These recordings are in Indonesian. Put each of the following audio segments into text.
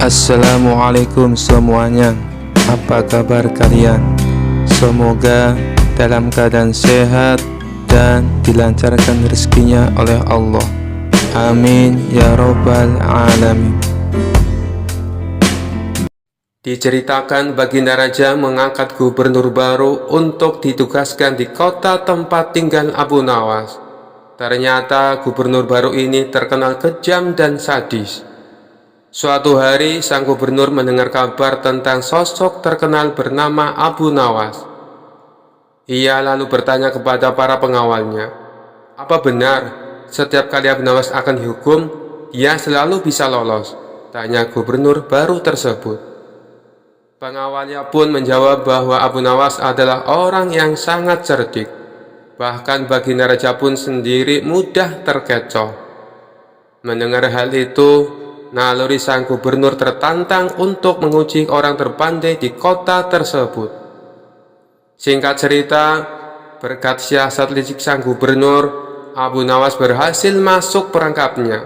Assalamualaikum semuanya. Apa kabar kalian? Semoga dalam keadaan sehat dan dilancarkan rezekinya oleh Allah. Amin ya robbal alamin. Diceritakan Baginda Raja mengangkat gubernur baru untuk ditugaskan di kota tempat tinggal Abu Nawas. Ternyata gubernur baru ini terkenal kejam dan sadis. Suatu hari sang gubernur mendengar kabar tentang sosok terkenal bernama Abu Nawas. Ia lalu bertanya kepada para pengawalnya, "Apa benar setiap kali Abu Nawas akan dihukum, dia selalu bisa lolos?" tanya gubernur baru tersebut. Pengawalnya pun menjawab bahwa Abu Nawas adalah orang yang sangat cerdik. Bahkan Baginda Raja pun sendiri mudah terkecoh. Mendengar hal itu, naluri sang gubernur tertantang untuk menguji orang terpandai di kota tersebut. Singkat cerita, berkat siasat licik sang gubernur, Abu Nawas berhasil masuk perangkapnya.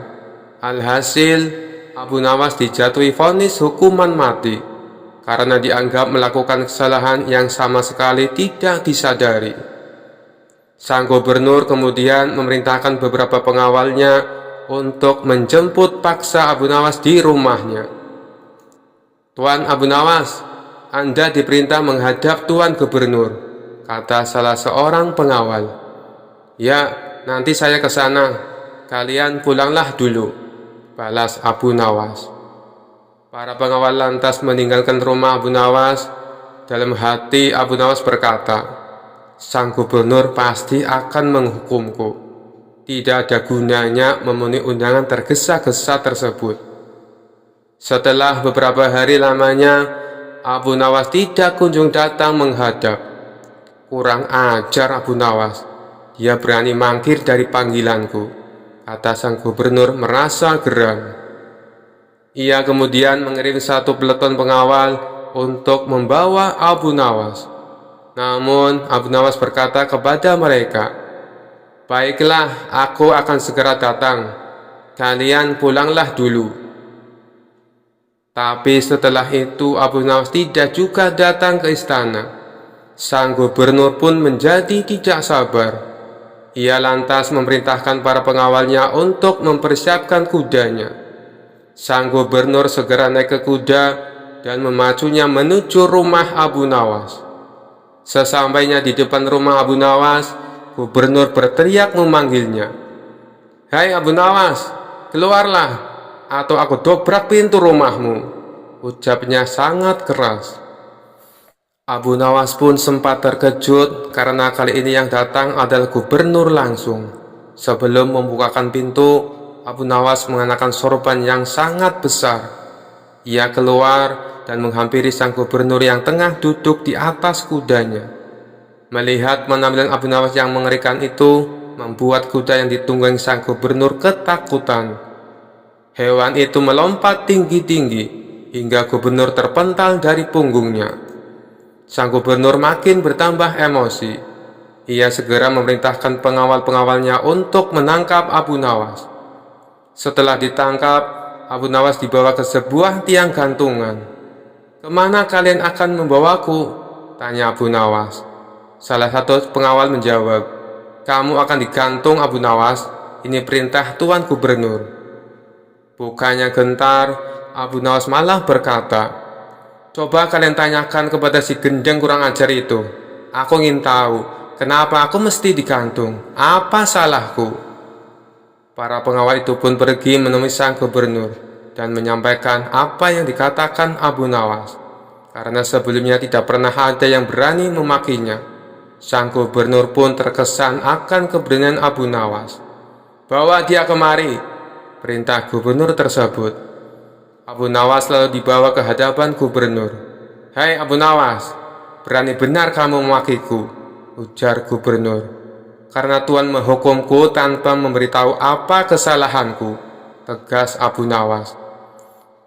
Alhasil, Abu Nawas dijatuhi vonis hukuman mati karena dianggap melakukan kesalahan yang sama sekali tidak disadari. Sang gubernur kemudian memerintahkan beberapa pengawalnya untuk menjemput paksa Abu Nawas di rumahnya. "Tuan Abu Nawas, Anda diperintah menghadap Tuan Gubernur," kata salah seorang pengawal. "Ya, nanti saya ke sana. Kalian pulanglah dulu," balas Abu Nawas. Para pengawal lantas meninggalkan rumah Abu Nawas. Dalam hati Abu Nawas berkata, "Sang gubernur pasti akan menghukumku. Tidak ada gunanya memenuhi undangan tergesa-gesa tersebut." Setelah beberapa hari lamanya, Abu Nawas tidak kunjung datang menghadap. "Kurang ajar Abu Nawas, dia berani mangkir dari panggilanku," kata sang gubernur merasa geram. Ia kemudian mengirim satu peleton pengawal untuk membawa Abu Nawas. Namun Abu Nawas berkata kepada mereka, "Baiklah, aku akan segera datang. Kalian pulanglah dulu." Tapi setelah itu Abu Nawas tidak juga datang ke istana. Sang gubernur pun menjadi tidak sabar. Ia lantas memerintahkan para pengawalnya untuk mempersiapkan kudanya. Sang gubernur segera naik ke kuda dan memacunya menuju rumah Abu Nawas. Sesampainya di depan rumah Abu Nawas, gubernur berteriak memanggilnya, "Hai Abu Nawas, keluarlah, atau aku dobrak pintu rumahmu," ucapnya sangat keras. Abu Nawas pun sempat terkejut karena kali ini yang datang adalah gubernur langsung. Sebelum membukakan pintu, Abu Nawas mengenakan sorban yang sangat besar. Ia keluar dan menghampiri sang gubernur yang tengah duduk di atas kudanya. Melihat penampilan Abu Nawas yang mengerikan itu, membuat kuda yang ditunggangi sang gubernur ketakutan. Hewan itu melompat tinggi-tinggi hingga gubernur terpental dari punggungnya. Sang gubernur makin bertambah emosi. Ia segera memerintahkan pengawal-pengawalnya untuk menangkap Abu Nawas. Setelah ditangkap, Abu Nawas dibawa ke sebuah tiang gantungan. "Kemana kalian akan membawaku?" tanya Abu Nawas. Salah satu pengawal menjawab, "Kamu akan digantung Abu Nawas, ini perintah Tuan Gubernur." Bukannya gentar, Abu Nawas malah berkata, "Coba kalian tanyakan kepada si gendeng kurang ajar itu. Aku ingin tahu, kenapa aku mesti digantung? Apa salahku?" Para pengawal itu pun pergi menemui sang gubernur dan menyampaikan apa yang dikatakan Abu Nawas. Karena sebelumnya tidak pernah ada yang berani memakinya, sang gubernur pun terkesan akan keberanian Abu Nawas. "Bawa dia kemari," perintah gubernur tersebut. Abu Nawas lalu dibawa ke hadapan gubernur. "Hai Abu Nawas, berani benar kamu memakiku," ujar gubernur. "Karena Tuan menghukumku tanpa memberitahu apa kesalahanku," tegas Abu Nawas.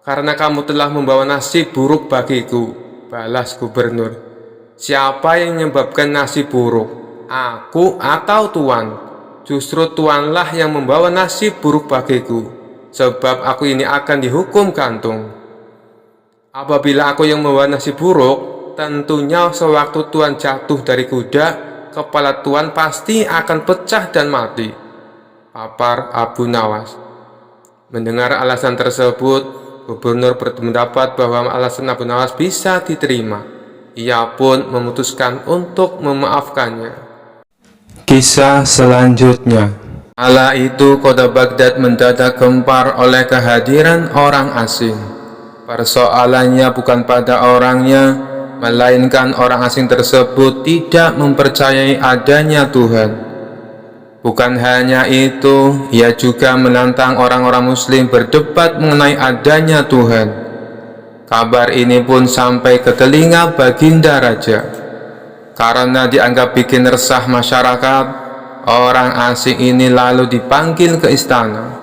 "Karena kamu telah membawa nasib buruk bagiku," balas gubernur. "Siapa yang menyebabkan nasib buruk? Aku atau Tuan? Justru Tuanlah yang membawa nasib buruk bagiku, sebab aku ini akan dihukum gantung." Apabila aku yang membawa nasib buruk, tentunya sewaktu Tuhan jatuh dari kuda, kepala Tuhan pasti akan pecah dan mati, papar Abu Nawas. Mendengar alasan tersebut, gubernur berpendapat bahwa alasan Abu Nawas bisa diterima. Ia pun memutuskan untuk memaafkannya. Kisah selanjutnya. Kala itu kota Baghdad mendadak gempar oleh kehadiran orang asing. Persoalannya bukan pada orangnya, melainkan orang asing tersebut tidak mempercayai adanya Tuhan. Bukan hanya itu, ia juga menantang orang-orang muslim berdebat mengenai adanya Tuhan. Kabar ini pun sampai ke telinga Baginda Raja. Karena dianggap bikin resah masyarakat, orang asing ini lalu dipanggil ke istana.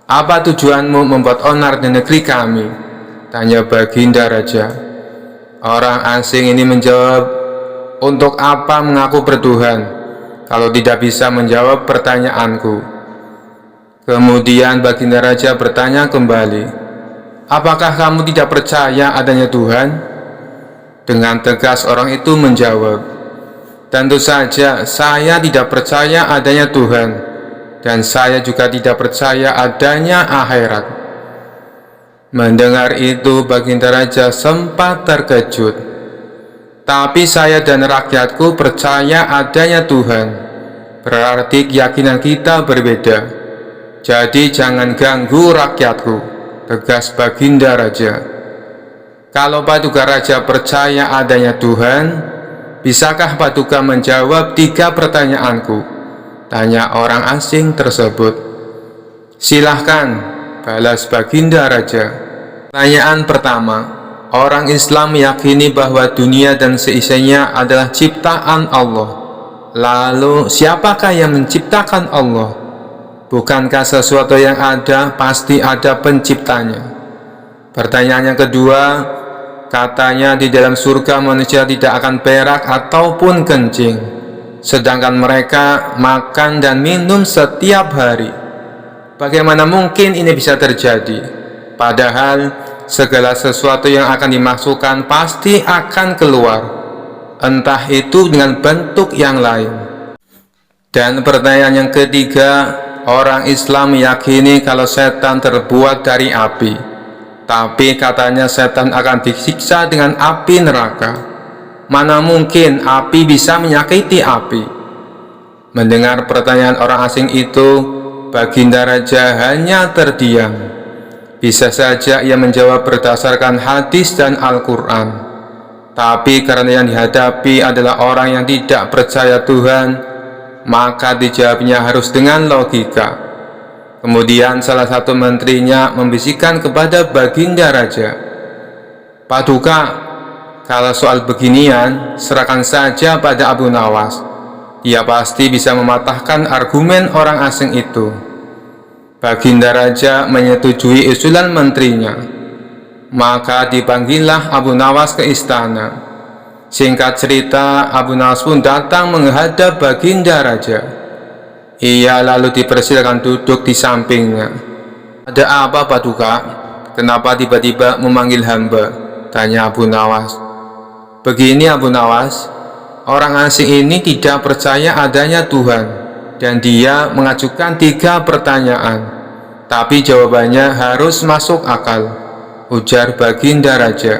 "Apa tujuanmu membuat onar di negeri kami?" tanya Baginda Raja. Orang asing ini menjawab, "Untuk apa mengaku bertuhan kalau tidak bisa menjawab pertanyaanku?" Kemudian Baginda Raja bertanya kembali, "Apakah kamu tidak percaya adanya Tuhan?" Dengan tegas orang itu menjawab, "Tentu saja saya tidak percaya adanya Tuhan, dan saya juga tidak percaya adanya akhirat." Mendengar itu Baginda Raja sempat terkejut. "Tapi saya dan rakyatku percaya adanya Tuhan. Berarti keyakinan kita berbeda. Jadi jangan ganggu rakyatku," tegas Baginda Raja. "Kalau Paduka Raja percaya adanya Tuhan, bisakah Paduka menjawab 3 pertanyaanku?" tanya orang asing tersebut. "Silahkan," balas Baginda Raja. Pertanyaan pertama, orang Islam meyakini bahwa dunia dan seisinya adalah ciptaan Allah. Lalu siapakah yang menciptakan Allah? Bukankah sesuatu yang ada pasti ada penciptanya? Pertanyaan yang kedua, katanya di dalam surga manusia tidak akan berak ataupun kencing, sedangkan mereka makan dan minum setiap hari. Bagaimana mungkin ini bisa terjadi? Padahal segala sesuatu yang akan dimasukkan pasti akan keluar, entah itu dengan bentuk yang lain. Dan pertanyaan yang ketiga, orang Islam meyakini kalau setan terbuat dari api. Tapi katanya setan akan disiksa dengan api neraka. Mana mungkin api bisa menyakiti api? Mendengar pertanyaan orang asing itu, Baginda Raja hanya terdiam. Bisa saja ia menjawab berdasarkan hadis dan Al-Quran. Tapi karena yang dihadapi adalah orang yang tidak percaya Tuhan, maka dijawabnya harus dengan logika. Kemudian salah satu menterinya membisikkan kepada Baginda Raja, "Paduka, kalau soal beginian serahkan saja pada Abu Nawas. Dia pasti bisa mematahkan argumen orang asing itu." Baginda Raja menyetujui usulan menterinya. Maka dipanggillah Abu Nawas ke istana. Singkat cerita, Abu Nawas pun datang menghadap Baginda Raja. Ia lalu dipersilakan duduk di sampingnya. "Ada apa Paduka? Kenapa tiba-tiba memanggil hamba?" tanya Abu Nawas. "Begini Abu Nawas, orang asing ini tidak percaya adanya Tuhan, dan dia mengajukan 3 pertanyaan, tapi jawabannya harus masuk akal," ujar Baginda Raja.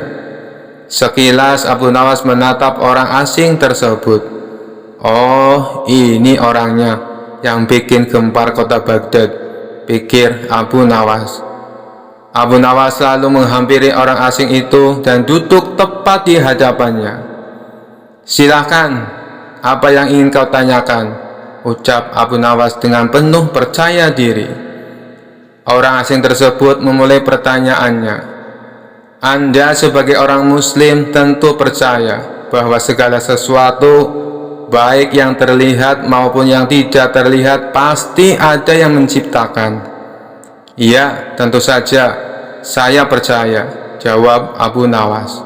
Sekilas Abu Nawas menatap orang asing tersebut. "Oh, ini orangnya yang bikin gempar kota Baghdad," pikir Abu Nawas. Abu Nawas lalu menghampiri orang asing itu dan duduk tepat di hadapannya. "Silahkan, apa yang ingin kau tanyakan?" ucap Abu Nawas dengan penuh percaya diri. Orang asing tersebut memulai pertanyaannya. "Anda sebagai orang muslim tentu percaya bahwa segala sesuatu, baik yang terlihat maupun yang tidak terlihat, pasti ada yang menciptakan?" "Iya, tentu saja, saya percaya," jawab Abu Nawas.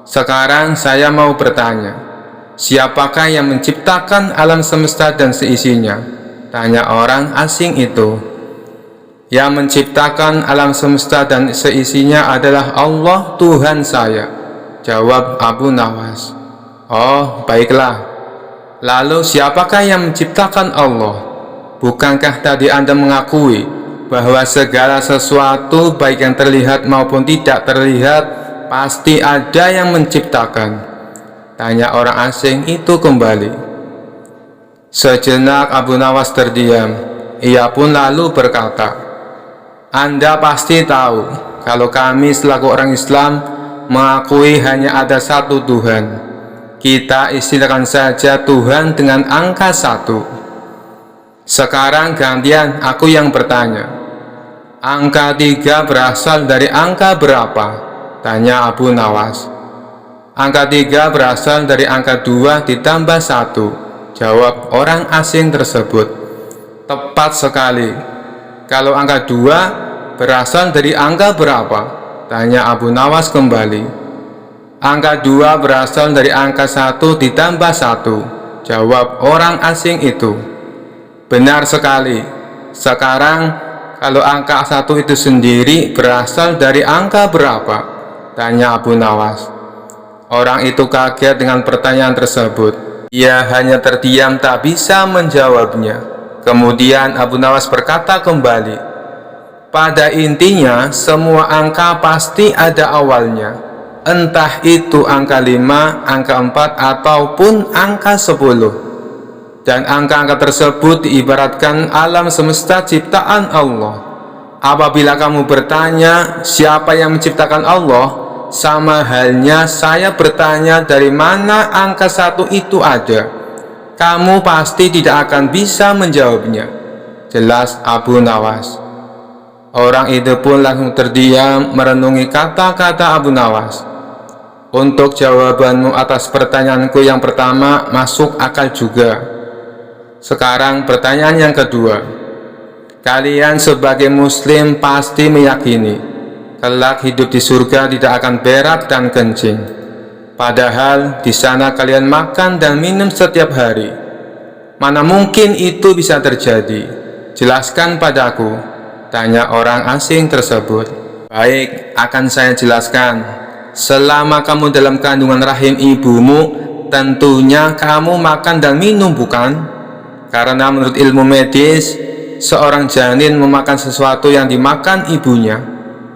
"Sekarang saya mau bertanya, siapakah yang menciptakan alam semesta dan seisinya?" tanya orang asing itu. Yang menciptakan alam semesta dan seisinya adalah Allah, Tuhan saya, jawab Abu Nawas. Oh, baiklah. Lalu siapakah yang menciptakan Allah? Bukankah tadi Anda mengakui bahwa segala sesuatu, baik yang terlihat maupun tidak terlihat, pasti ada yang menciptakan? Tanya orang asing itu kembali. Sejenak Abu Nawas terdiam. Ia pun lalu berkata, Anda pasti tahu kalau kami selaku orang Islam mengakui hanya ada satu Tuhan. Kita istilahkan saja Tuhan dengan angka 1. Sekarang gantian aku yang bertanya. Angka 3 berasal dari angka berapa? Tanya Abu Nawas. Angka 3 berasal dari angka 2 ditambah 1, jawab orang asing tersebut. Tepat sekali. Kalau angka 2 berasal dari angka berapa? Tanya Abu Nawas kembali. Angka 2 berasal dari angka 1 ditambah 1, jawab orang asing itu. Benar sekali. Sekarang kalau angka 1 itu sendiri berasal dari angka berapa? Tanya Abu Nawas. Orang itu kaget dengan pertanyaan tersebut. Ia hanya terdiam tak bisa menjawabnya. Kemudian Abu Nawas berkata kembali, pada intinya semua angka pasti ada awalnya. Entah itu angka 5, angka 4, ataupun angka 10. Dan angka-angka tersebut diibaratkan alam semesta ciptaan Allah. Apabila kamu bertanya siapa yang menciptakan Allah, sama halnya saya bertanya dari mana angka 1 itu ada. Kamu pasti tidak akan bisa menjawabnya, jelas Abu Nawas. Orang itu pun langsung terdiam merenungi kata-kata Abu Nawas. Untuk jawabanmu atas pertanyaanku yang pertama masuk akal juga. Sekarang pertanyaan yang kedua. Kalian sebagai muslim pasti meyakini kelak hidup di surga tidak akan berak dan kencing. Padahal di sana kalian makan dan minum setiap hari. Mana mungkin itu bisa terjadi? Jelaskan padaku, tanya orang asing tersebut. Baik, akan saya jelaskan. Selama kamu dalam kandungan rahim ibumu, tentunya kamu makan dan minum, bukan? Karena menurut ilmu medis, seorang janin memakan sesuatu yang dimakan ibunya.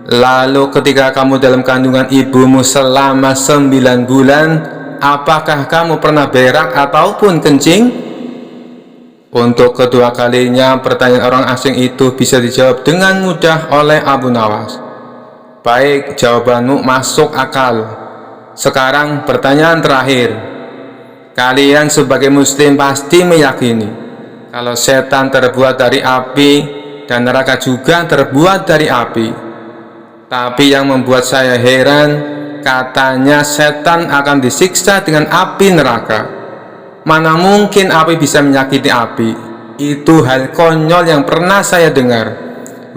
Lalu ketika kamu dalam kandungan ibumu selama 9 bulan, apakah kamu pernah berak ataupun kencing? Untuk kedua kalinya pertanyaan orang asing itu bisa dijawab dengan mudah oleh Abu Nawas. Baik, jawabanmu masuk akal. Sekarang pertanyaan terakhir. Kalian sebagai muslim pasti meyakini kalau setan terbuat dari api dan neraka juga terbuat dari api. Tapi yang membuat saya heran, katanya setan akan disiksa dengan api neraka. Mana mungkin api bisa menyakiti api? Itu hal konyol yang pernah saya dengar,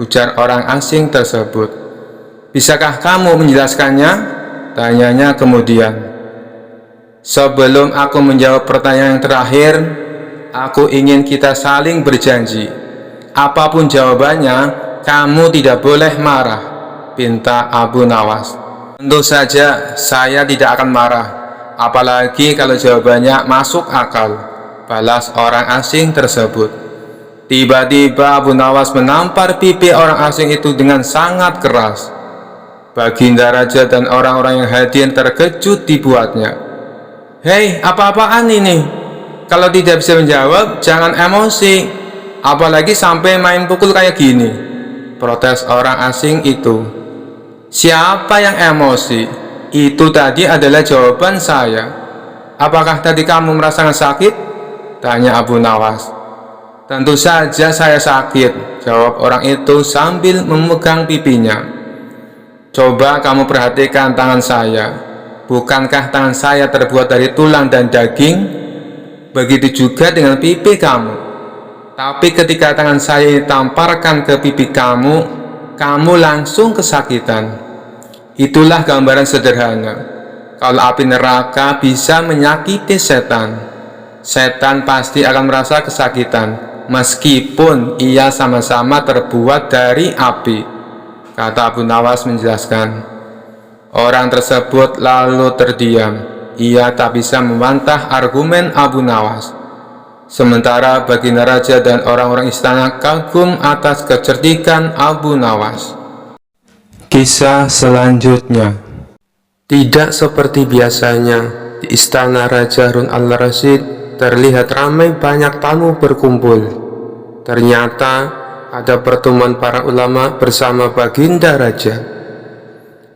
ujar orang asing tersebut. Bisakah kamu menjelaskannya? Tanyanya kemudian. Sebelum aku menjawab pertanyaan yang terakhir, aku ingin kita saling berjanji. Apapun jawabannya, kamu tidak boleh marah, pinta Abu Nawas. Tentu saja saya tidak akan marah, apalagi kalau jawabannya masuk akal, balas orang asing tersebut. Tiba-tiba Abu Nawas menampar pipi orang asing itu dengan sangat keras. Baginda Raja dan orang-orang yang hadir terkejut dibuatnya. Hei, apa-apaan ini? Kalau tidak bisa menjawab, jangan emosi. Apalagi sampai main pukul kayak gini, protes orang asing itu. Siapa yang emosi? Itu tadi adalah jawaban saya. Apakah tadi kamu merasakan sakit? Tanya Abu Nawas. Tentu saja saya sakit, jawab orang itu sambil memegang pipinya. Coba kamu perhatikan tangan saya. Bukankah tangan saya terbuat dari tulang dan daging? Begitu juga dengan pipi kamu. Tapi ketika tangan saya ditamparkan ke pipi kamu, kamu langsung kesakitan. Itulah gambaran sederhana. Kalau api neraka bisa menyakiti setan, setan pasti akan merasa kesakitan. meskipun ia sama-sama terbuat dari api. Kata Abu Nawas menjelaskan. Orang tersebut lalu terdiam. Ia tak bisa membantah argumen Abu Nawas. Sementara baginda raja dan orang-orang istana kagum atas kecerdikan Abu Nawas. Kisah selanjutnya. Tidak seperti biasanya, di istana Raja Harun al-Rasyid terlihat ramai banyak tamu berkumpul. Ternyata ada pertemuan para ulama bersama baginda raja.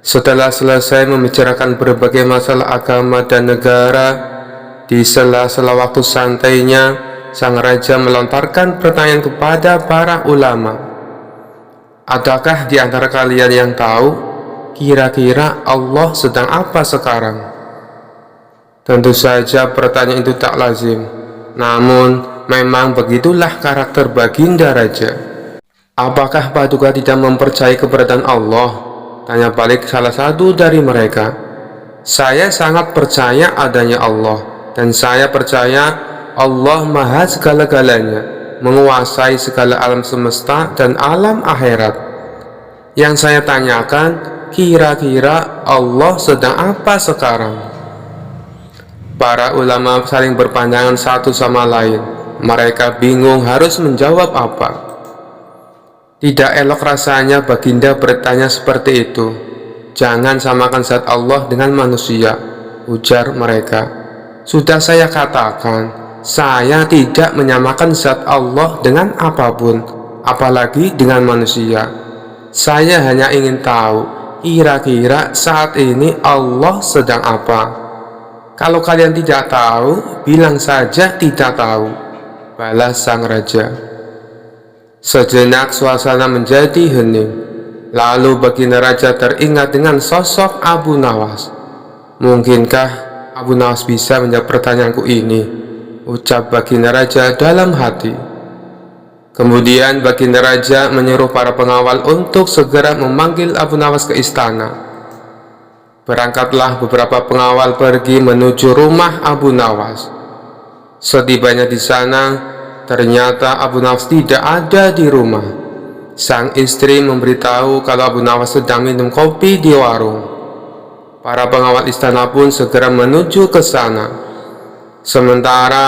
Setelah selesai membicarakan berbagai masalah agama dan negara, di sela-sela waktu santainya, sang raja melontarkan pertanyaan kepada para ulama. Adakah di antara kalian yang tahu kira-kira Allah sedang apa sekarang? Tentu saja pertanyaan itu tak lazim, namun memang begitulah karakter baginda raja. Apakah Paduka tidak mempercayai keberadaan Allah? Tanya balik salah satu dari mereka. Saya sangat percaya adanya Allah, dan saya percaya Allah maha segala-galanya, menguasai segala alam semesta dan alam akhirat. Yang saya tanyakan, kira-kira Allah sedang apa sekarang? Para ulama saling berpandangan satu sama lain. Mereka bingung harus menjawab apa. Tidak elok rasanya baginda bertanya seperti itu. Jangan samakan zat Allah dengan manusia, ujar mereka. Sudah saya katakan, saya tidak menyamakan zat Allah dengan apapun, apalagi dengan manusia. Saya hanya ingin tahu, kira-kira saat ini Allah sedang apa? Kalau kalian tidak tahu, bilang saja tidak tahu, balas sang raja. Sejenak suasana menjadi hening. Lalu baginda raja teringat dengan sosok Abu Nawas. Mungkinkah Abu Nawas bisa menjawab pertanyaanku ini? Ucap baginda raja dalam hati. Kemudian baginda raja menyuruh para pengawal untuk segera memanggil Abu Nawas ke istana. Berangkatlah beberapa pengawal pergi menuju rumah Abu Nawas. Setibanya di sana, ternyata Abu Nawas tidak ada di rumah. Sang istri memberitahu kalau Abu Nawas sedang minum kopi di warung. Para pengawal istana pun segera menuju ke sana. Sementara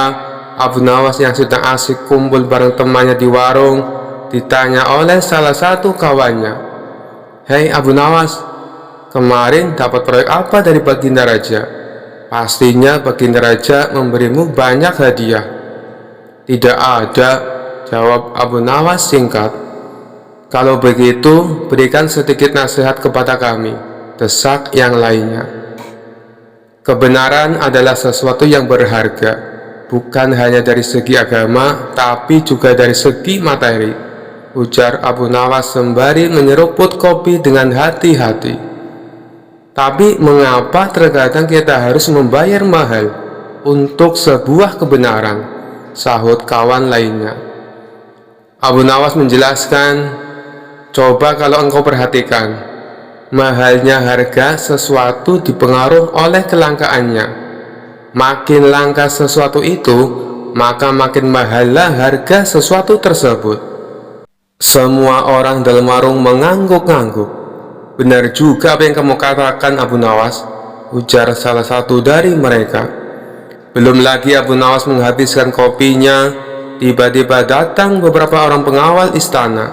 Abu Nawas yang sedang asik kumpul bareng temannya di warung ditanya oleh salah satu kawannya. Hei Abu Nawas, kemarin dapat proyek apa dari baginda raja? Pastinya baginda raja memberimu banyak hadiah. Tidak ada, jawab Abu Nawas singkat. Kalau begitu, berikan sedikit nasihat kepada kami, desak yang lainnya. Kebenaran adalah sesuatu yang berharga, bukan hanya dari segi agama, tapi juga dari segi materi, ujar Abu Nawas sembari menyeruput kopi dengan hati-hati. Tapi mengapa terkadang kita harus membayar mahal untuk sebuah kebenaran? Sahut kawan lainnya. Abu Nawas menjelaskan, coba kalau engkau perhatikan, mahalnya harga sesuatu dipengaruhi oleh kelangkaannya. Makin langka sesuatu itu, maka makin mahallah harga sesuatu tersebut. Semua orang dalam warung mengangguk-angguk. Benar juga apa yang kamu katakan Abu Nawas, ujar salah satu dari mereka. Belum lagi Abu Nawas menghabiskan kopinya, tiba-tiba datang beberapa orang pengawal istana.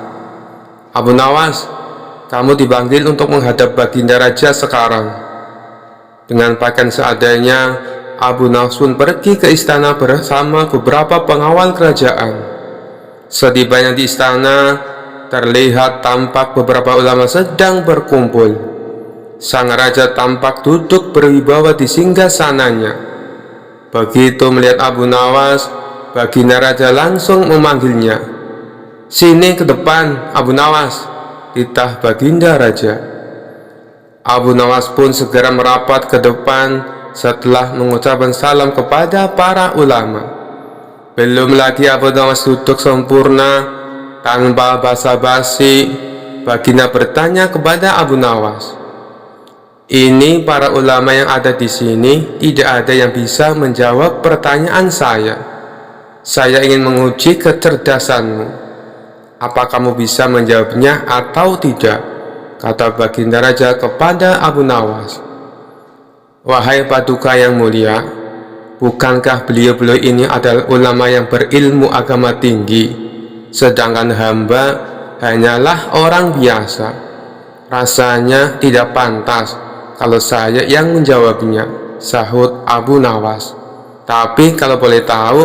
Abu Nawas, kamu dipanggil untuk menghadap baginda raja sekarang. Dengan pakaian seadanya, Abu Nawas pun pergi ke istana bersama beberapa pengawal kerajaan. Setibanya di istana, terlihat tampak beberapa ulama sedang berkumpul. Sang raja tampak duduk berwibawa di singgasananya. Begitu melihat Abu Nawas, baginda raja langsung memanggilnya. Sini ke depan, Abu Nawas, titah baginda raja. Abu Nawas pun segera merapat ke depan setelah mengucapkan salam kepada para ulama. Belum lagi Abu Nawas duduk sempurna, tanpa basa-basi, baginda bertanya kepada Abu Nawas, ini para ulama yang ada di sini, tidak ada yang bisa menjawab pertanyaan saya. Saya ingin menguji kecerdasanmu. Apa kamu bisa menjawabnya atau tidak? Kata Baginda Raja kepada Abu Nawas. Wahai Paduka yang mulia, bukankah beliau-beliau ini adalah ulama yang berilmu agama tinggi, sedangkan hamba hanyalah orang biasa? Rasanya tidak pantas kalau saya yang menjawabnya, sahut Abu Nawas. Tapi kalau boleh tahu,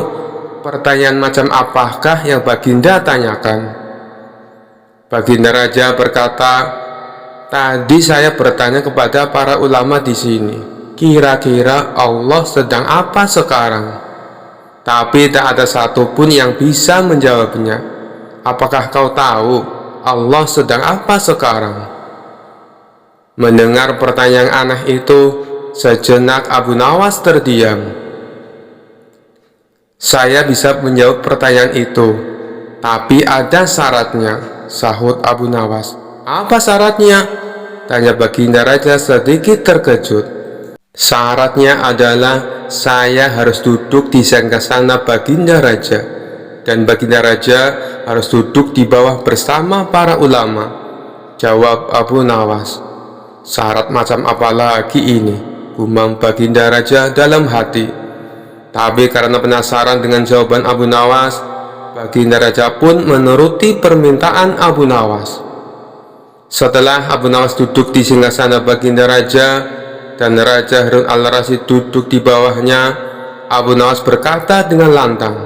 pertanyaan macam apakah yang Baginda tanyakan? Baginda Raja berkata, tadi saya bertanya kepada para ulama di sini, kira-kira Allah sedang apa sekarang? Tapi tak ada satupun yang bisa menjawabnya. Apakah kau tahu Allah sedang apa sekarang? Mendengar pertanyaan aneh itu, sejenak Abu Nawas terdiam. Saya bisa menjawab pertanyaan itu, tapi ada syaratnya, sahut Abu Nawas. Apa syaratnya? Tanya Baginda Raja sedikit terkejut. Syaratnya adalah saya harus duduk di singgasana Baginda Raja, dan Baginda Raja harus duduk di bawah bersama para ulama, jawab Abu Nawas. Syarat macam apa lagi ini? Gumam Baginda Raja dalam hati. Tapi karena penasaran dengan jawaban Abu Nawas, Baginda Raja pun menuruti permintaan Abu Nawas. Setelah Abu Nawas duduk di singgasana Baginda Raja dan Raja Harun al-Rasyid duduk di bawahnya, Abu Nawas berkata dengan lantang,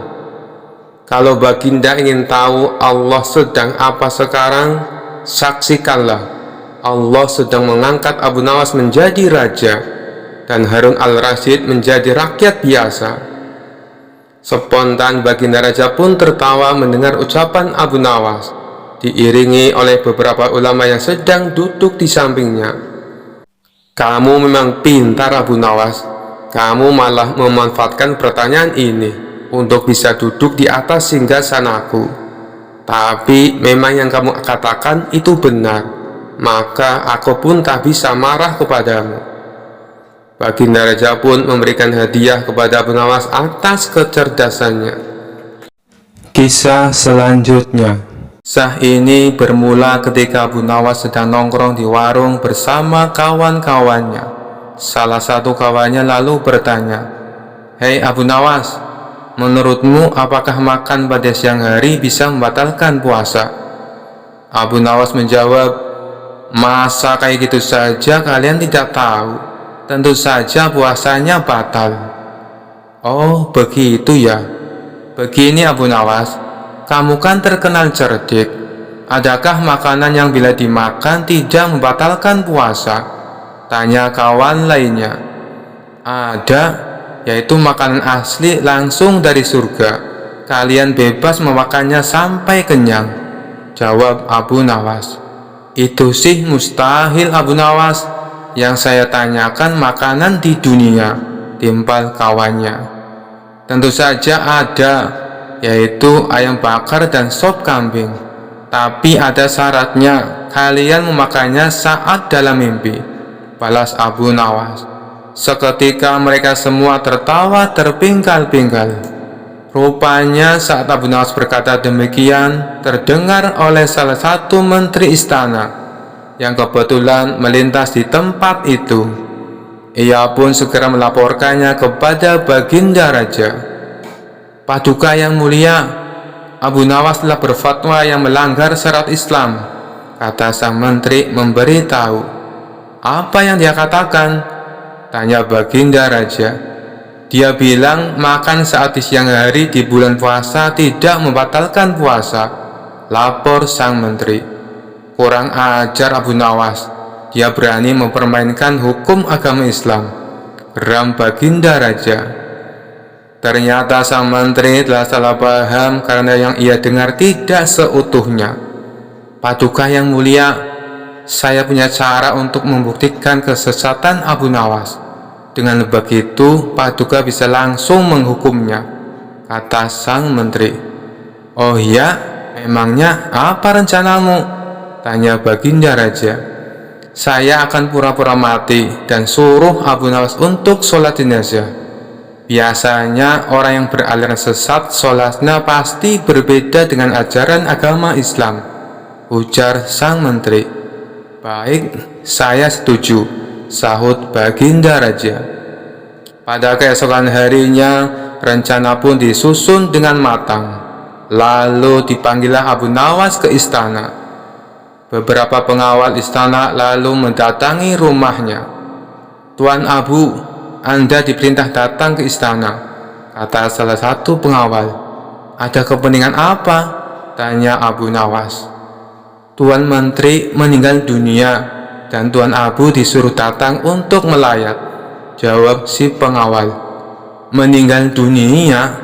kalau Baginda ingin tahu Allah sedang apa sekarang, saksikanlah Allah sedang mengangkat Abu Nawas menjadi raja dan Harun al-Rasyid menjadi rakyat biasa. Spontan Baginda Raja pun tertawa mendengar ucapan Abu Nawas, diiringi oleh beberapa ulama yang sedang duduk di sampingnya. Kamu memang pintar Abu Nawas, kamu malah memanfaatkan pertanyaan ini untuk bisa duduk di atas singgasanaku. Tapi memang yang kamu katakan itu benar, maka aku pun tak bisa marah kepadamu. Baginda Raja pun memberikan hadiah kepada Abu Nawas atas kecerdasannya. Kisah selanjutnya. Kisah ini bermula ketika Abu Nawas sedang nongkrong di warung bersama kawan-kawannya. Salah satu kawannya lalu bertanya, "Hei Abu Nawas, menurutmu apakah makan pada siang hari bisa membatalkan puasa?" Abu Nawas menjawab, "Masa kayak gitu saja kalian tidak tahu? Tentu saja puasanya batal." "Oh begitu ya. Begini Abu Nawas, kamu kan terkenal cerdik. Adakah makanan yang bila dimakan tidak membatalkan puasa?" tanya kawan lainnya. "Ada, yaitu makanan asli langsung dari surga. Kalian bebas memakannya sampai kenyang," jawab Abu Nawas. "Itu sih mustahil Abu Nawas. Yang saya tanyakan makanan di dunia," timpal kawannya. "Tentu saja ada, yaitu ayam bakar dan sop kambing. Tapi ada syaratnya, kalian memakannya saat dalam mimpi," balas Abu Nawas. Seketika mereka semua tertawa terpingkal-pingkal. Rupanya saat Abu Nawas berkata demikian, terdengar oleh salah satu menteri istana yang kebetulan melintas di tempat itu. Ia pun segera melaporkannya kepada Baginda Raja. "Paduka yang mulia, Abu Nawas telah berfatwa yang melanggar syarat Islam," kata sang menteri memberitahu. "Apa yang dia katakan?" tanya Baginda Raja. "Dia bilang makan saat di siang hari di bulan puasa tidak membatalkan puasa," lapor sang menteri. "Kurang ajar Abu Nawas, dia berani mempermainkan hukum agama Islam," geram Baginda Raja. Ternyata sang menteri telah salah paham karena yang ia dengar tidak seutuhnya. "Paduka yang mulia, saya punya cara untuk membuktikan kesesatan Abu Nawas. Dengan begitu, Paduka bisa langsung menghukumnya," kata sang menteri. "Oh ya, memangnya apa rencanamu?" tanya Baginda Raja. "Saya akan pura-pura mati dan suruh Abu Nawas untuk sholat jenazah. Biasanya orang yang beraliran sesat sholatnya pasti berbeda dengan ajaran agama Islam, ujar sang menteri. Baik, saya setuju, sahut Baginda Raja. Pada keesokan harinya, rencana pun disusun dengan matang. Lalu dipanggillah Abu Nawas ke istana. Beberapa pengawal istana lalu mendatangi rumahnya. Tuan Abu, Anda diperintah datang ke istana, kata salah satu pengawal. Ada kepentingan apa? Tanya Abu Nawas. Tuan Menteri meninggal dunia dan Tuan Abu disuruh datang untuk melayat, jawab si pengawal. Meninggal dunia?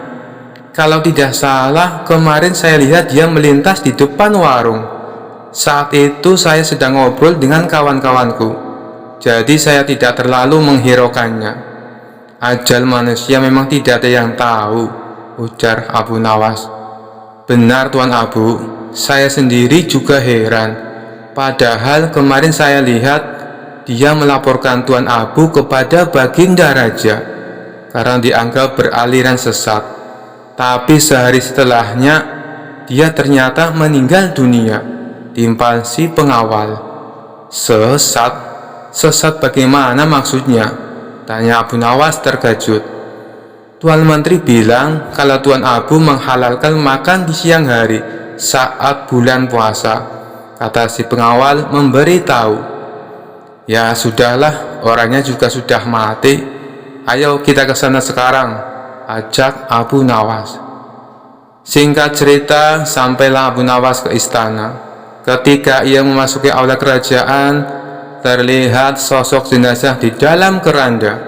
Kalau tidak salah, kemarin saya lihat dia melintas di depan warung. Saat itu saya sedang ngobrol dengan kawan-kawanku, jadi saya tidak terlalu menghiraukannya. Ajal manusia memang tidak ada yang tahu, ujar Abu Nawas. Benar Tuan Abu, saya sendiri juga heran. Padahal kemarin saya lihat dia melaporkan Tuan Abu kepada Baginda Raja karena dianggap beraliran sesat. Tapi sehari setelahnya dia ternyata meninggal dunia, timpal si pengawal. Sesat? Sesat bagaimana maksudnya? Tanya Abu Nawas terkejut. Tuan Menteri bilang kalau Tuan Abu menghalalkan makan di siang hari saat bulan puasa, kata si pengawal memberi tahu. Ya sudahlah, orangnya juga sudah mati. Ayo kita ke sana sekarang, ajak Abu Nawas. Singkat cerita, sampailah Abu Nawas ke istana. Ketika ia memasuki aula kerajaan, terlihat sosok jenazah di dalam keranda.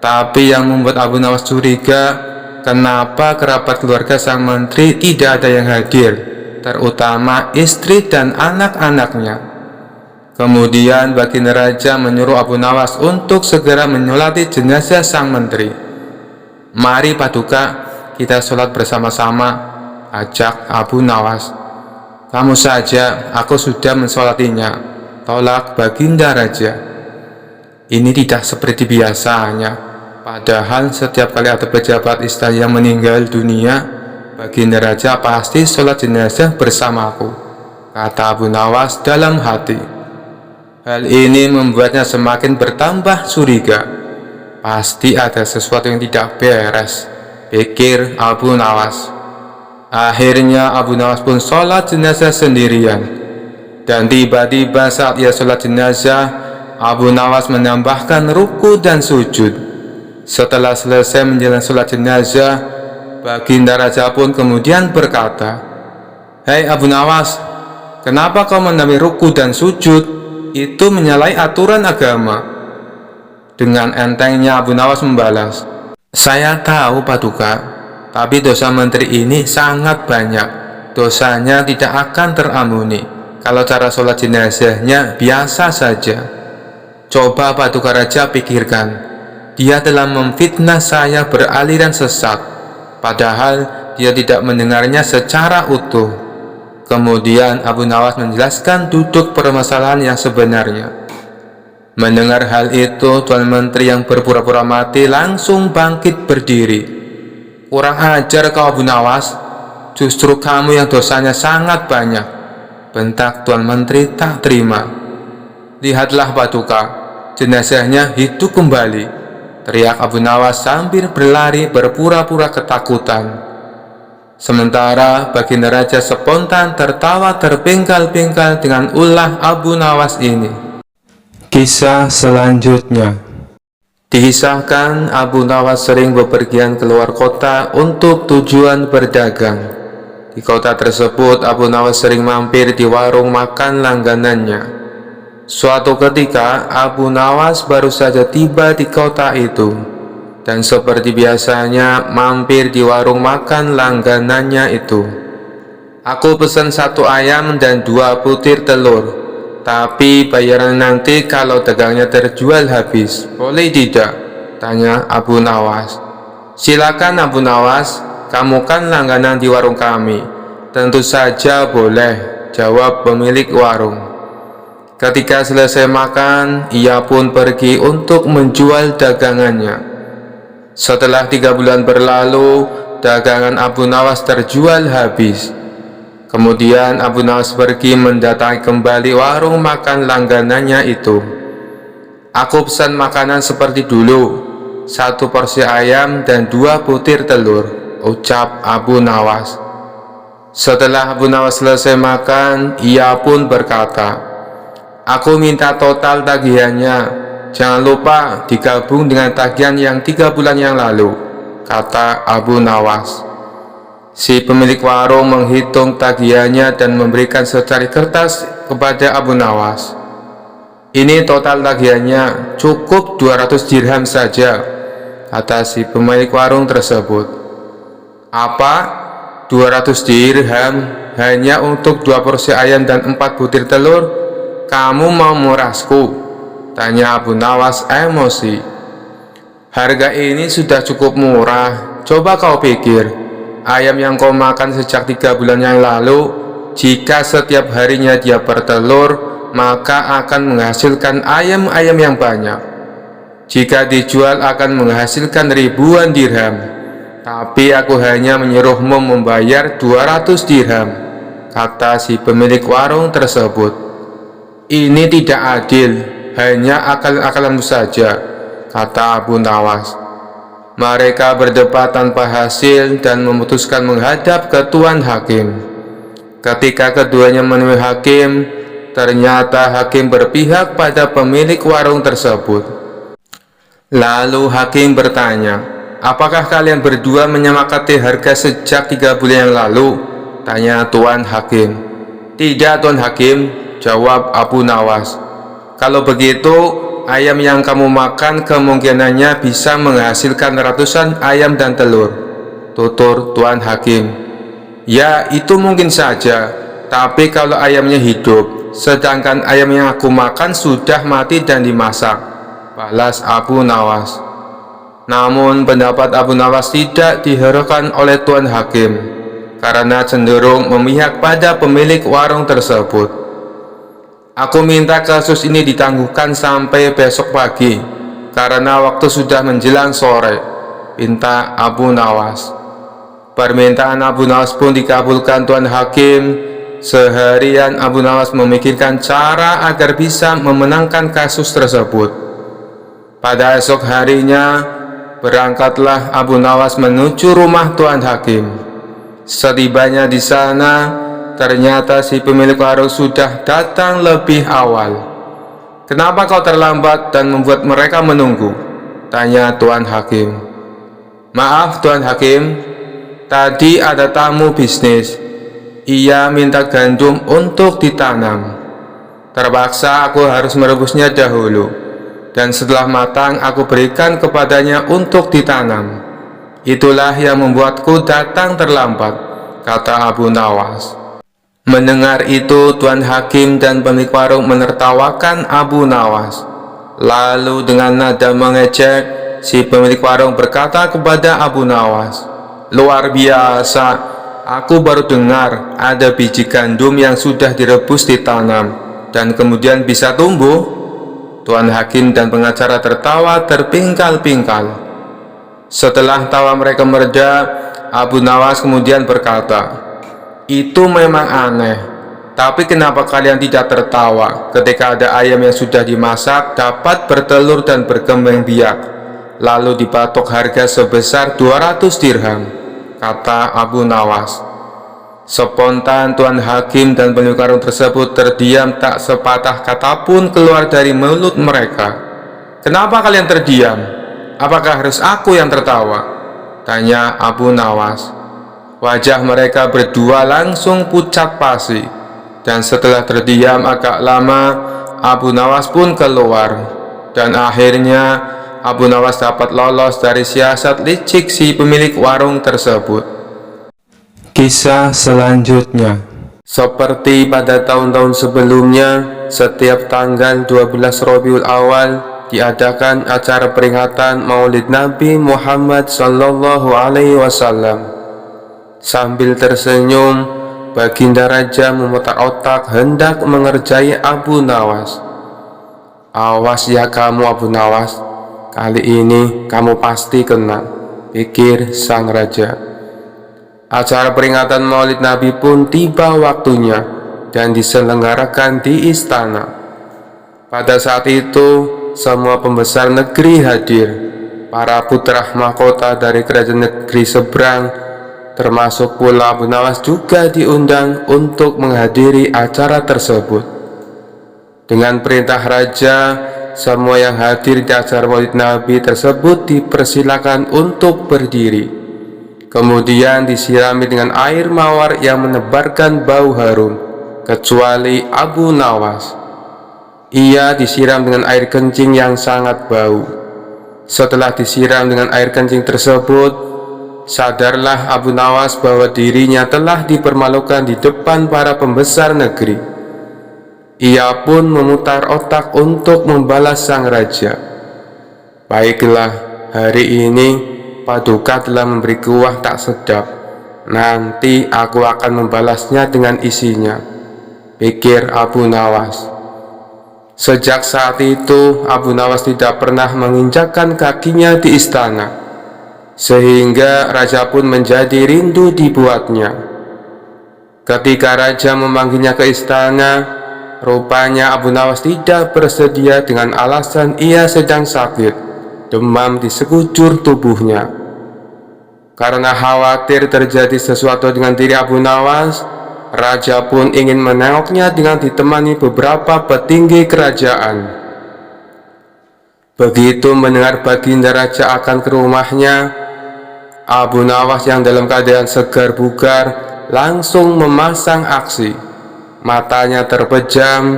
Tapi yang membuat Abu Nawas curiga, kenapa kerabat keluarga sang menteri tidak ada yang hadir, terutama istri dan anak-anaknya. Kemudian Baginda Raja menyuruh Abu Nawas untuk segera menyolati jenazah sang menteri. Mari Paduka, kita sholat bersama-sama, ajak Abu Nawas. Kamu saja, aku sudah mensolatinya, tolak Baginda Raja. Ini tidak seperti biasanya. Padahal setiap kali ada pejabat istana yang meninggal dunia, Baginda Raja pasti sholat jenazah bersamaku, kata Abu Nawas dalam hati. Hal ini membuatnya semakin bertambah curiga. Pasti ada sesuatu yang tidak beres, pikir Abu Nawas. Akhirnya Abu Nawas pun sholat jenazah sendirian. Dan tiba-tiba saat ia sholat jenazah, Abu Nawas menambahkan ruku dan sujud. Setelah selesai menjalani sholat jenazah, Baginda Raja pun kemudian berkata, Hei Abu Nawas, kenapa kau menambah ruku dan sujud? Itu menyalahi aturan agama. Dengan entengnya Abu Nawas membalas, saya tahu Paduka, tapi dosa menteri ini sangat banyak. Dosanya tidak akan terampuni kalau cara sholat jenazahnya biasa saja. Coba Paduka Raja pikirkan, dia telah memfitnah saya beraliran sesat, padahal dia tidak mendengarnya secara utuh. Kemudian Abu Nawas menjelaskan duduk permasalahan yang sebenarnya. Mendengar hal itu, Tuan Menteri yang berpura-pura mati langsung bangkit berdiri. Kurang ajar kau Abu Nawas, justru kamu yang dosanya sangat banyak, bentak Tuan Menteri tak terima. Lihatlah Paduka, jenazahnya hidup kembali, teriak Abu Nawas sambil berlari berpura-pura ketakutan. Sementara Baginda Raja spontan tertawa terpingkal-pingkal dengan ulah Abu Nawas ini. Kisah selanjutnya. Dikisahkan Abu Nawas sering bepergian keluar kota untuk tujuan berdagang. Di kota tersebut Abu Nawas sering mampir di warung makan langganannya. Suatu ketika Abu Nawas baru saja tiba di kota itu, dan seperti biasanya mampir di warung makan langganannya itu. Aku pesan 1 ayam dan 2 butir telur, tapi bayaran nanti kalau dagangnya terjual habis, boleh tidak? Tanya Abu Nawas. Silakan Abu Nawas, kamu kan langganan di warung kami. Tentu saja boleh, jawab pemilik warung. Ketika selesai makan, ia pun pergi untuk menjual dagangannya. Setelah 3 bulan berlalu, dagangan Abu Nawas terjual habis. Kemudian Abu Nawas pergi mendatangi kembali warung makan langganannya itu. Aku pesan makanan seperti dulu, 1 porsi ayam dan 2 butir telur, ucap Abu Nawas. Setelah Abu Nawas selesai makan, ia pun berkata, aku minta total tagihannya, jangan lupa digabung dengan tagihan yang 3 bulan yang lalu, kata Abu Nawas. Si pemilik warung menghitung tagihannya dan memberikan secari kertas kepada Abu Nawas. Ini total tagihannya, cukup 200 dirham saja, kata si pemilik warung tersebut. Apa? 200 dirham hanya untuk 2 porsi ayam dan 4 butir telur? Kamu mau merasku? Tanya Abu Nawas emosi. Harga ini sudah cukup murah. Coba kau pikir, ayam yang kau makan sejak 3 bulan yang lalu, jika setiap harinya dia bertelur, maka akan menghasilkan ayam-ayam yang banyak. Jika dijual akan menghasilkan ribuan dirham. Tapi aku hanya menyuruhmu membayar 200 dirham, kata si pemilik warung tersebut. Ini tidak adil, hanya akal-akalanmu saja, kata Abu Nawas. Mereka berdebat tanpa hasil dan memutuskan menghadap ke Tuan Hakim. Ketika keduanya menemui Hakim, ternyata Hakim berpihak pada pemilik warung tersebut. Lalu Hakim bertanya, apakah kalian berdua menyepakati harga sejak 3 bulan yang lalu? Tanya Tuan Hakim. Tidak, Tuan Hakim, jawab Abu Nawas. Kalau begitu, ayam yang kamu makan kemungkinannya bisa menghasilkan ratusan ayam dan telur, tutur Tuan Hakim. Ya, itu mungkin saja, tapi kalau ayamnya hidup, sedangkan ayam yang aku makan sudah mati dan dimasak, balas Abu Nawas. Namun pendapat Abu Nawas tidak dihiraukan oleh Tuan Hakim, karena cenderung memihak pada pemilik warung tersebut. Aku minta kasus ini ditangguhkan sampai besok pagi, karena waktu sudah menjelang sore, pinta Abu Nawas. Permintaan Abu Nawas pun dikabulkan Tuan Hakim. Seharian Abu Nawas memikirkan cara agar bisa memenangkan kasus tersebut. Pada esok harinya, berangkatlah Abu Nawas menuju rumah Tuan Hakim. Setibanya di sana, ternyata si pemilik warung sudah datang lebih awal. Kenapa kau terlambat dan membuat mereka menunggu? Tanya Tuan Hakim. Maaf Tuan Hakim, tadi ada tamu bisnis. Ia minta gandum untuk ditanam. Terpaksa aku harus merebusnya dahulu, dan setelah matang aku berikan kepadanya untuk ditanam. Itulah yang membuatku datang terlambat, kata Abu Nawas. Mendengar itu, Tuan Hakim dan pemilik warung menertawakan Abu Nawas. Lalu dengan nada mengejek, si pemilik warung berkata kepada Abu Nawas, luar biasa, aku baru dengar ada biji gandum yang sudah direbus ditanam dan kemudian bisa tumbuh. Tuan Hakim dan pengacara tertawa terpingkal-pingkal. Setelah tawa mereka mereda, Abu Nawas kemudian berkata, itu memang aneh, tapi kenapa kalian tidak tertawa ketika ada ayam yang sudah dimasak dapat bertelur dan berkembang biak, lalu dipatok harga sebesar 200 dirham, kata Abu Nawas. Spontan Tuan Hakim dan pemilik warung tersebut terdiam, tak sepatah kata pun keluar dari mulut mereka. Kenapa kalian terdiam? Apakah harus aku yang tertawa? Tanya Abu Nawas. Wajah mereka berdua langsung pucat pasi, dan setelah terdiam agak lama, Abu Nawas pun keluar, dan akhirnya Abu Nawas dapat lolos dari siasat licik si pemilik warung tersebut. Kisah selanjutnya. Seperti pada tahun-tahun sebelumnya, setiap tanggal 12 Rabiul Awal diadakan acara peringatan Maulid Nabi Muhammad SAW. Sambil tersenyum, Baginda Raja memutar otak hendak mengerjai Abu Nawas. Awas ya kamu Abu Nawas, kali ini kamu pasti kena, pikir sang raja. Acara peringatan Maulid Nabi pun tiba waktunya dan diselenggarakan di istana. Pada saat itu, semua pembesar negeri hadir. Para putra mahkota dari kerajaan negeri seberang, termasuk pula Abu Nawas, juga diundang untuk menghadiri acara tersebut. Dengan perintah raja, semua yang hadir di acara Maulid Nabi tersebut dipersilakan untuk berdiri. Kemudian disirami dengan air mawar yang menebarkan bau harum, kecuali Abu Nawas. Ia disiram dengan air kencing yang sangat bau. Setelah disiram dengan air kencing tersebut, sadarlah Abu Nawas bahwa dirinya telah dipermalukan di depan para pembesar negeri. Ia pun memutar otak untuk membalas sang raja. Baiklah, hari ini Paduka telah memberi kuah tak sedap. Nanti aku akan membalasnya dengan isinya, pikir Abu Nawas. Sejak saat itu, Abu Nawas tidak pernah menginjakkan kakinya di istana, sehingga raja pun menjadi rindu dibuatnya. Ketika raja memanggilnya ke istana, rupanya Abu Nawas tidak bersedia dengan alasan ia sedang sakit, demam di sekujur tubuhnya. Karena khawatir terjadi sesuatu dengan diri Abu Nawas, raja pun ingin menengoknya dengan ditemani beberapa petinggi kerajaan. Begitu mendengar baginda raja akan ke rumahnya, Abu Nawas yang dalam keadaan segar bugar langsung memasang aksi. Matanya terpejam,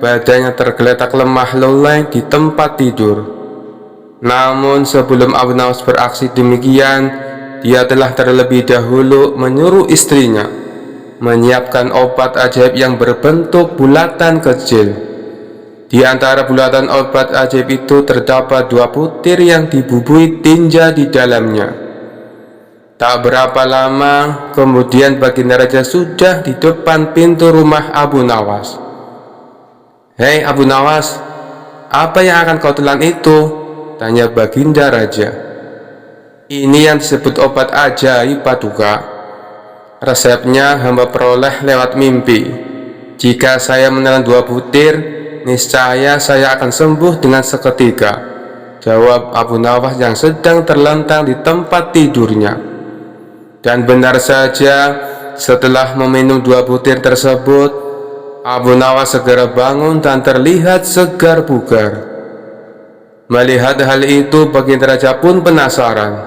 badannya tergeletak lemah lelah di tempat tidur. Namun sebelum Abu Nawas beraksi demikian, dia telah terlebih dahulu menyuruh istrinya menyiapkan obat ajaib yang berbentuk bulatan kecil. Di antara bulatan obat ajaib itu terdapat 2 butir yang dibubui tinja di dalamnya. Tak berapa lama kemudian baginda raja sudah di depan pintu rumah Abu Nawas. "Hei Abu Nawas, apa yang akan kau telan itu?" tanya baginda raja. "Ini yang disebut obat ajaib, Paduka. Resepnya hamba peroleh lewat mimpi. Jika saya menelan 2 butir, niscaya saya akan sembuh dengan seketika," jawab Abu Nawas yang sedang terlentang di tempat tidurnya. Dan benar saja, setelah meminum 2 butir tersebut, Abu Nawas segera bangun dan terlihat segar bugar. Melihat hal itu, baginda raja pun penasaran.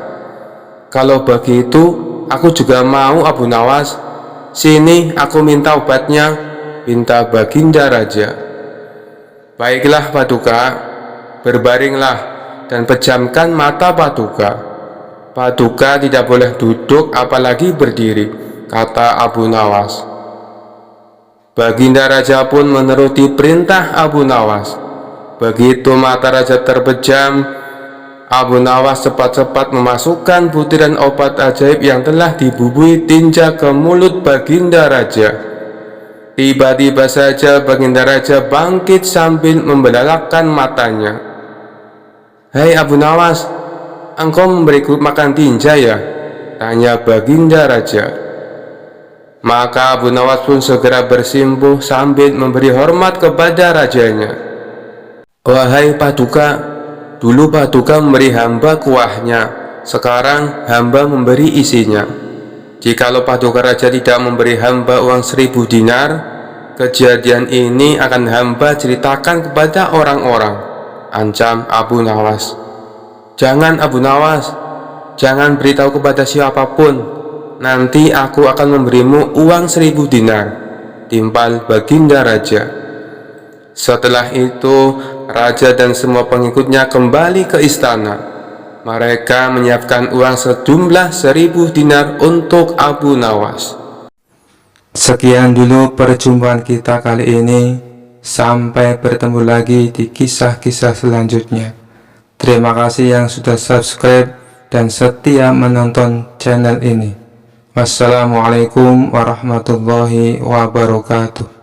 "Kalau begitu, aku juga mau Abu Nawas. Sini, aku minta obatnya," pinta baginda raja. "Baiklah Paduka, berbaringlah dan pejamkan mata Paduka. Paduka tidak boleh duduk apalagi berdiri," kata Abu Nawas. Baginda raja pun menuruti perintah Abu Nawas. Begitu mata raja terpejam, Abu Nawas cepat-cepat memasukkan butiran obat ajaib yang telah dibubui tinja ke mulut baginda raja. Tiba-tiba saja baginda raja bangkit sambil membelalakkan matanya. "Hei Abu Nawas, engkau memberiku makan tinja ya?" tanya baginda raja. Maka Abu Nawas pun segera bersimpuh sambil memberi hormat kepada rajanya. "Wahai Paduka, dulu Paduka memberi hamba kuahnya, sekarang hamba memberi isinya. Jikalau Paduka Raja tidak memberi hamba uang 1000 dinar, kejadian ini akan hamba ceritakan kepada orang-orang," ancam Abu Nawas. "Jangan Abu Nawas, jangan beritahu kepada siapapun. Nanti aku akan memberimu uang 1000 dinar, timpal baginda raja. Setelah itu, raja dan semua pengikutnya kembali ke istana. Mereka menyiapkan uang sejumlah 1000 dinar untuk Abu Nawas. Sekian dulu perjumpaan kita kali ini. Sampai bertemu lagi di kisah-kisah selanjutnya. Terima kasih yang sudah subscribe dan setia menonton channel ini. Wassalamualaikum warahmatullahi wabarakatuh.